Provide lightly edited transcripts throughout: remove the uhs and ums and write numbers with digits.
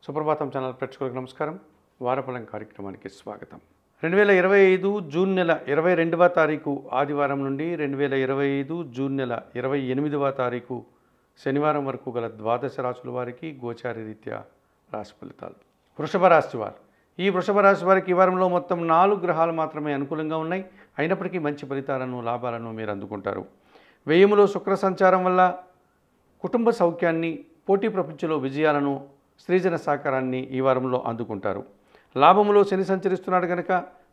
సుప్రభాతం channel ప్రేక్షకులకు నమస్కారం. వారఫలం కార్యక్రమానికి స్వాగతం. 2025 జూన్ నెల 22వ తారీఖు ఆదివారం నుండి 2025 జూన్ నెల 28వ తారీఖు శనివారం వరకు గల ద్వాదశ రాశుల వారికి గోచార రీత్యా రాశి ఫలితాలు. వృషభ రాశి వారు. ఈ వృషభ రాశి వారికి ఈ వారంలో మొత్తం 4 గ్రహాలు మాత్రమే అనుకూలంగా ఉన్నాయి. అయినప్పటికీ మంచి ఫలితాలను లాభాలను మీరు అందుకుంటారు. వ్యయములో శుక్ర సంచారం వల్ల కుటుంబ సౌఖ్యాన్ని, పోటీ ప్రపంచంలో విజయాలను, స్త్రీజన సహకారాన్ని ఈ వారంలో అందుకుంటారు. లాభములో శని సంచరిస్తున్నాడు కనుక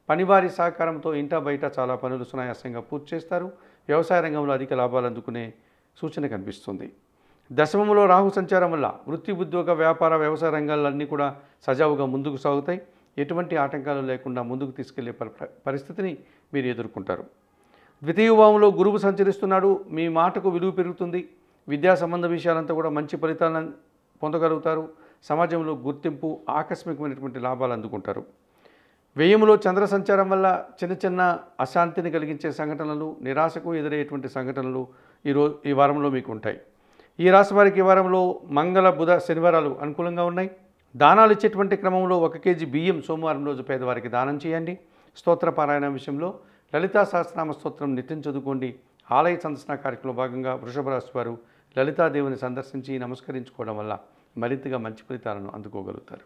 పనివారి సహకారంతో ఇంటా బయట చాలా పనులు సునాయాసంగా పూర్తి చేస్తారు. వ్యవసాయ రంగంలో అధిక లాభాలు అందుకునే సూచన కనిపిస్తుంది. దశమములో రాహు సంచారం వల్ల వృత్తి, ఉద్యోగ, వ్యాపార, వ్యవసాయ రంగాలన్నీ కూడా సజావుగా ముందుకు సాగుతాయి. ఎటువంటి ఆటంకాలు లేకుండా ముందుకు తీసుకెళ్లే పరిస్థితిని మీరు ఎదుర్కొంటారు. ద్వితీయ భావంలో గురువు సంచరిస్తున్నాడు. మీ మాటకు విలువ పెరుగుతుంది. విద్యా సంబంధ విషయాలంతా కూడా మంచి ఫలితాలను పొందగలుగుతారు. సమాజంలో గుర్తింపు, ఆకస్మికమైనటువంటి లాభాలు అందుకుంటారు. వ్యయములో చంద్ర సంచారం వల్ల చిన్న చిన్న అశాంతిని కలిగించే సంఘటనలు, నిరాశకు ఎదురయ్యేటువంటి సంఘటనలు ఈ వారంలో మీకు ఉంటాయి. ఈ రాశి వారికి ఈ వారంలో మంగళ, బుధ, శనివారాలు అనుకూలంగా ఉన్నాయి. దానాలు ఇచ్చేటువంటి క్రమంలో 1 కేజీ బియ్యం సోమవారం రోజు పేదవారికి దానం చేయండి. స్తోత్ర పారాయణ విషయంలో లలితా సహస్రనామ స్తోత్రం నిత్యం చదువుకోండి. ఆలయ సందర్శన కార్యక్రమంలో భాగంగా వృషభ రాశి వారు లలితాదేవిని సందర్శించి నమస్కరించుకోవడం వల్ల మరింతగా మంచి ఫలితాలను అందుకోగలుగుతారు.